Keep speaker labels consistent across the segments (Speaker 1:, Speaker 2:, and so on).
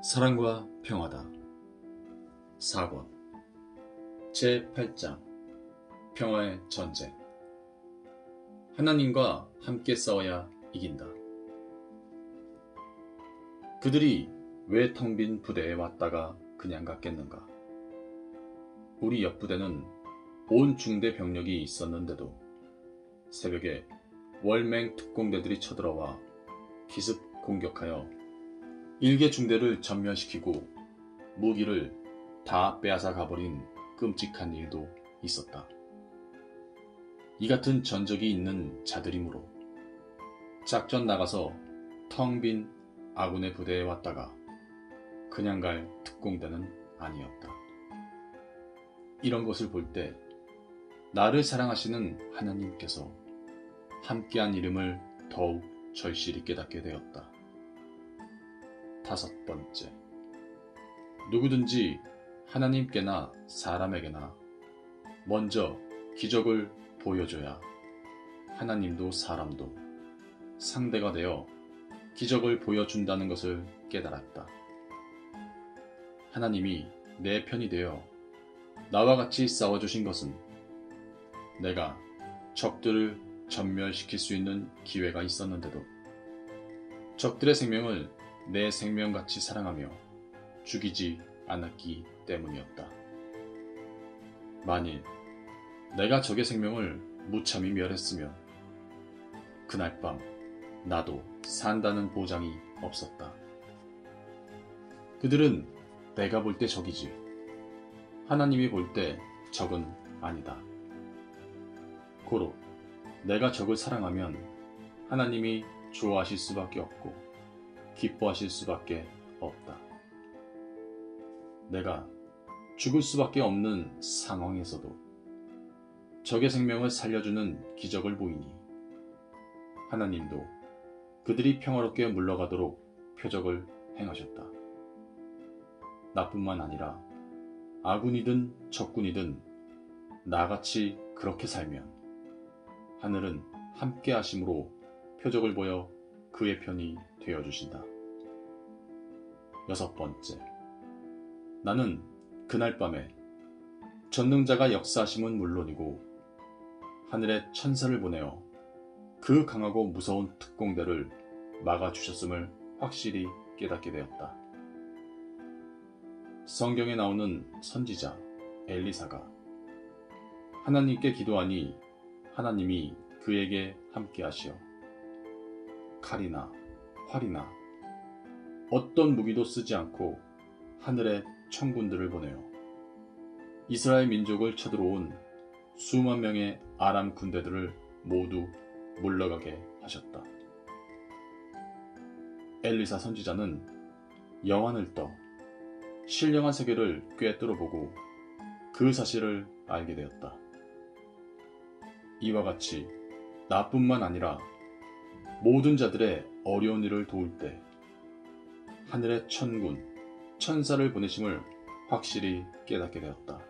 Speaker 1: 사랑과 평화다. 4권 제8장 평화의 전쟁. 하나님과 함께 싸워야 이긴다. 그들이 왜 텅 빈 부대에 왔다가 그냥 갔겠는가? 우리 옆 부대는 온 중대 병력이 있었는데도 새벽에 월맹 특공대들이 쳐들어와 기습 공격하여 일개 중대를 전면시키고 무기를 다 빼앗아 가버린 끔찍한 일도 있었다. 이 같은 전적이 있는 자들이므로 작전 나가서 텅 빈 아군의 부대에 왔다가 그냥 갈 특공대는 아니었다. 이런 것을 볼 때 나를 사랑하시는 하나님께서 함께한 이름을 더욱 절실히 깨닫게 되었다. 5번째, 누구든지 하나님께나 사람에게나 먼저 기적을 보여줘야 하나님도 사람도 상대가 되어 기적을 보여준다는 것을 깨달았다. 하나님이 내 편이 되어 나와 같이 싸워주신 것은 내가 적들을 전멸시킬 수 있는 기회가 있었는데도 적들의 생명을 내 생명같이 사랑하며 죽이지 않았기 때문이었다. 만일 내가 적의 생명을 무참히 멸했으면 그날 밤 나도 산다는 보장이 없었다. 그들은 내가 볼 때 적이지 하나님이 볼 때 적은 아니다. 고로 내가 적을 사랑하면 하나님이 좋아하실 수밖에 없고 기뻐하실 수밖에 없다. 내가 죽을 수밖에 없는 상황에서도 적의 생명을 살려주는 기적을 보이니 하나님도 그들이 평화롭게 물러가도록 표적을 행하셨다. 나뿐만 아니라 아군이든 적군이든 나같이 그렇게 살면 하늘은 함께 하심으로 표적을 보여 그의 편이 되어주신다. 6번째, 나는 그날 밤에 전능자가 역사하심은 물론이고 하늘의 천사를 보내어 그 강하고 무서운 특공대를 막아주셨음을 확실히 깨닫게 되었다. 성경에 나오는 선지자 엘리사가 하나님께 기도하니 하나님이 그에게 함께 하시어 칼이나 활이나 어떤 무기도 쓰지 않고 하늘의 천군들을 보내어 이스라엘 민족을 쳐들어온 수만 명의 아람 군대들을 모두 물러가게 하셨다. 엘리사 선지자는 영안을 떠 신령한 세계를 꿰뚫어 보고 그 사실을 알게 되었다. 이와 같이 나뿐만 아니라 모든 자들의 어려운 일을 도울 때 하늘의 천군, 천사를 보내심을 확실히 깨닫게 되었다.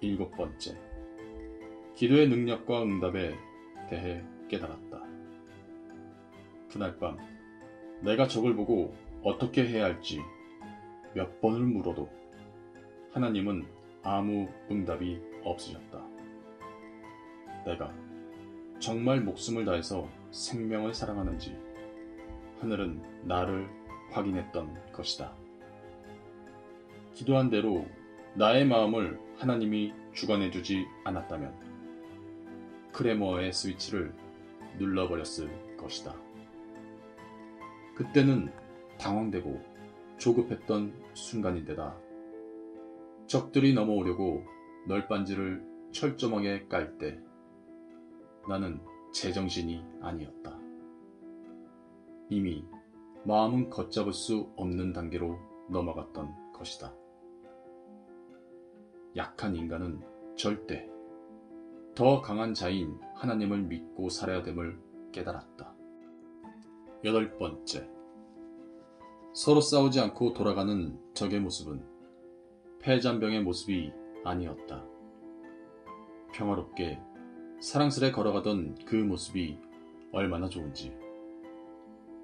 Speaker 1: 7번째, 기도의 능력과 응답에 대해 깨달았다. 그날 밤 내가 적을 보고 어떻게 해야 할지 몇 번을 물어도 하나님은 아무 응답이 없으셨다. 내가 정말 목숨을 다해서 생명을 사랑하는지 하늘은 나를 확인했던 것이다. 기도한 대로 나의 마음을 하나님이 주관해주지 않았다면 크레머의 스위치를 눌러버렸을 것이다. 그때는 당황되고 조급했던 순간인데다 적들이 넘어오려고 널빤지를 철저하게 깔 때 나는 제정신이 아니었다. 이미 마음은 걷잡을 수 없는 단계로 넘어갔던 것이다. 약한 인간은 절대 더 강한 자인 하나님을 믿고 살아야 됨을 깨달았다. 8번째, 서로 싸우지 않고 돌아가는 적의 모습은 패잔병의 모습이 아니었다. 평화롭게 사랑스레 걸어가던 그 모습이 얼마나 좋은지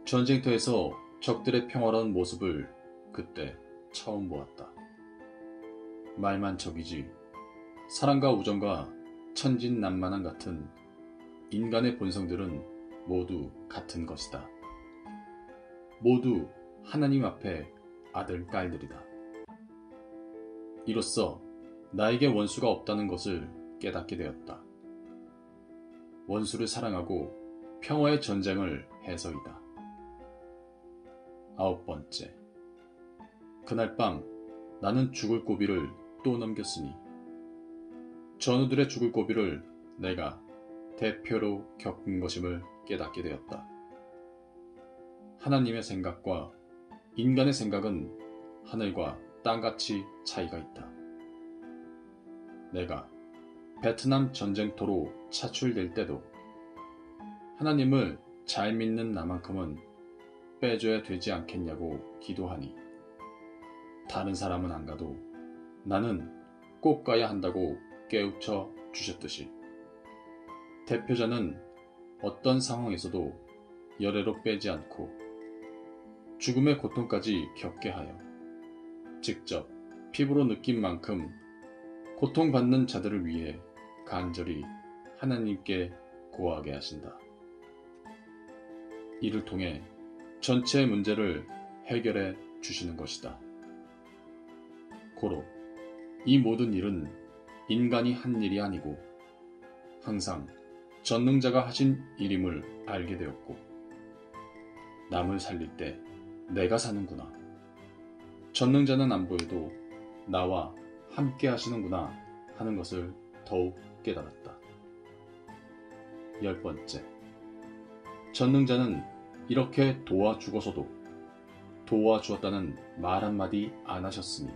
Speaker 1: 전쟁터에서 적들의 평화로운 모습을 그때 처음 보았다. 말만 적이지 사랑과 우정과 천진난만한 같은 인간의 본성들은 모두 같은 것이다. 모두 하나님 앞에 아들, 딸들이다. 이로써 나에게 원수가 없다는 것을 깨닫게 되었다. 원수를 사랑하고 평화의 전쟁을 해서이다. 9번째. 그날 밤 나는 죽을 고비를 또 넘겼으니 전우들의 죽을 고비를 내가 대표로 겪은 것임을 깨닫게 되었다. 하나님의 생각과 인간의 생각은 하늘과 땅같이 차이가 있다. 내가 베트남 전쟁터로 차출될 때도 하나님을 잘 믿는 나만큼은 빼줘야 되지 않겠냐고 기도하니 다른 사람은 안 가도 나는 꼭 가야 한다고 깨우쳐 주셨듯이 대표자는 어떤 상황에서도 열애로 빼지 않고 죽음의 고통까지 겪게 하여 직접 피부로 느낀 만큼 고통받는 자들을 위해 간절히 하나님께 고하게 하신다. 이를 통해 전체의 문제를 해결해 주시는 것이다. 고로 이 모든 일은 인간이 한 일이 아니고 항상 전능자가 하신 일임을 알게 되었고 남을 살릴 때 내가 사는구나. 전능자는 안 보여도 나와 함께 하시는구나 하는 것을 더욱 깨달았다. 10번째. 전능자는 이렇게 도와주고서도 도와주었다는 말 한마디 안 하셨으니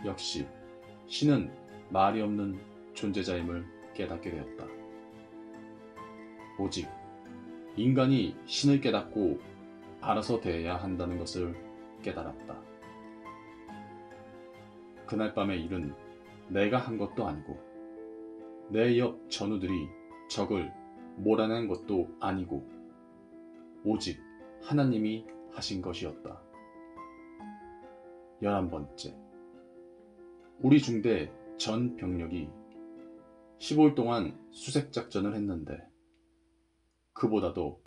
Speaker 1: 역시 신은 말이 없는 존재자임을 깨닫게 되었다. 오직 인간이 신을 깨닫고 알아서 대해야 한다는 것을 깨달았다. 그날 밤의 일은 내가 한 것도 아니고 내 옆 전우들이 적을 몰아낸 것도 아니고 오직 하나님이 하신 것이었다. 11번째. 우리 중대 전 병력이 15일 동안 수색작전을 했는데 그보다도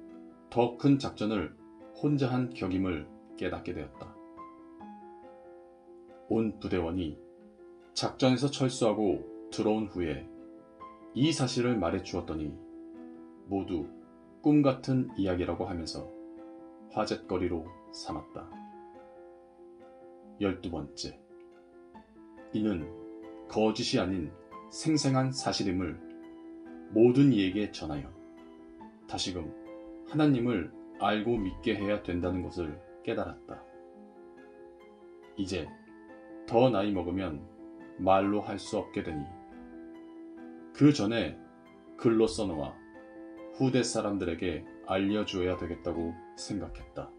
Speaker 1: 더 큰 작전을 혼자 한 격임을 깨닫게 되었다. 온 부대원이 작전에서 철수하고 들어온 후에 이 사실을 말해 주었더니 모두 꿈같은 이야기라고 하면서 화제거리로 삼았다. 12번째. 이는 거짓이 아닌 생생한 사실임을 모든 이에게 전하여 다시금 하나님을 알고 믿게 해야 된다는 것을 깨달았다. 이제 더 나이 먹으면 말로 할 수 없게 되니 그 전에 글로 써놓아 후대 사람들에게 알려주어야 되겠다고 생각했다.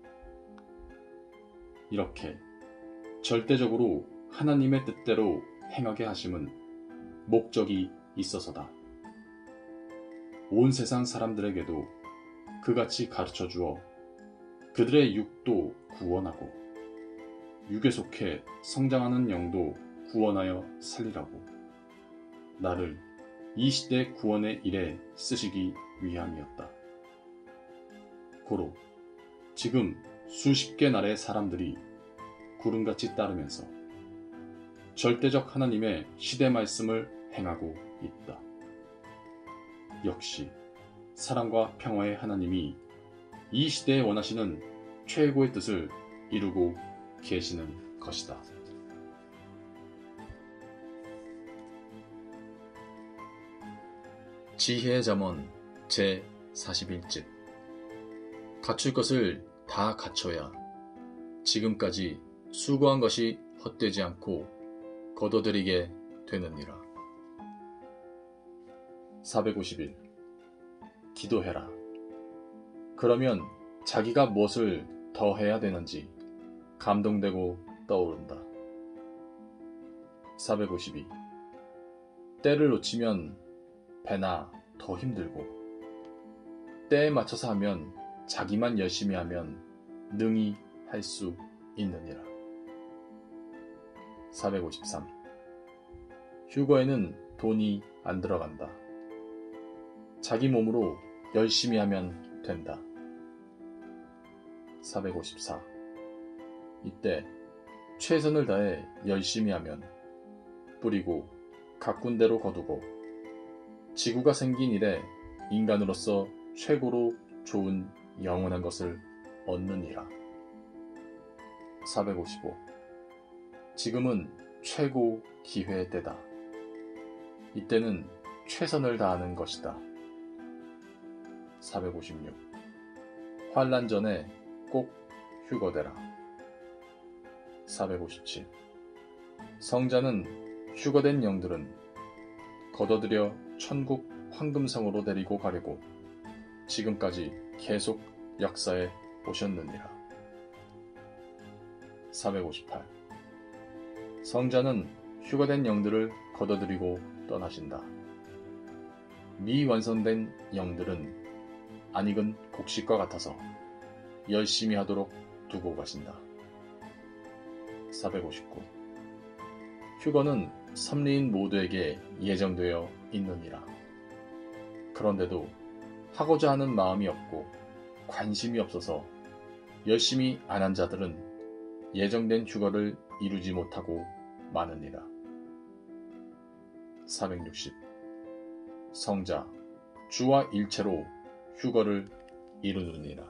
Speaker 1: 이렇게 절대적으로 하나님의 뜻대로 행하게 하심은 목적이 있어서다. 온 세상 사람들에게도 그같이 가르쳐 주어 그들의 육도 구원하고 육에 속해 성장하는 영도 구원하여 살리라고 나를 이 시대 구원의 일에 쓰시기 위함이었다. 고로 지금 수십 개 나라의 사람들이 구름같이 따르면서 절대적 하나님의 시대 말씀을 행하고 있다. 역시 사랑과 평화의 하나님이 이 시대에 원하시는 최고의 뜻을 이루고 계시는 것이다. 지혜의 잠언 제41집. 갖출 것을 다 갖춰야 지금까지 수고한 것이 헛되지 않고 거둬들이게 되느니라. 451. 기도해라. 그러면 자기가 무엇을 더 해야 되는지 감동되고 떠오른다. 452. 때를 놓치면 배나 더 힘들고 때에 맞춰서 하면 자기만 열심히 하면 능히 할 수 있느니라. 453. 휴거에는 돈이 안 들어간다. 자기 몸으로 열심히 하면 된다. 454. 이때 최선을 다해 열심히 하면 뿌리고 가꾼 대로 거두고 지구가 생긴 이래 인간으로서 최고로 좋은 영원한 것을 얻느니라. 455. 지금은 최고 기회의 때다. 이때는 최선을 다하는 것이다. 456. 환난 전에 꼭 휴거되라. 457. 성자는 휴거된 영들은 걷어들여 천국 황금성으로 데리고 가려고 지금까지 계속 역사에 오셨느니라. 458. 성자는 휴거된 영들을 걷어들이고 떠나신다. 미완성된 영들은 안 익은 곡식과 같아서 열심히 하도록 두고 가신다. 459. 휴거는 섭리인 모두에게 예정되어 있느니라. 그런데도 하고자 하는 마음이 없고 관심이 없어서 열심히 안 한 자들은 예정된 휴거를 이루지 못하고 마느니라. 460. 성자, 주와 일체로 휴거를 이루느니라.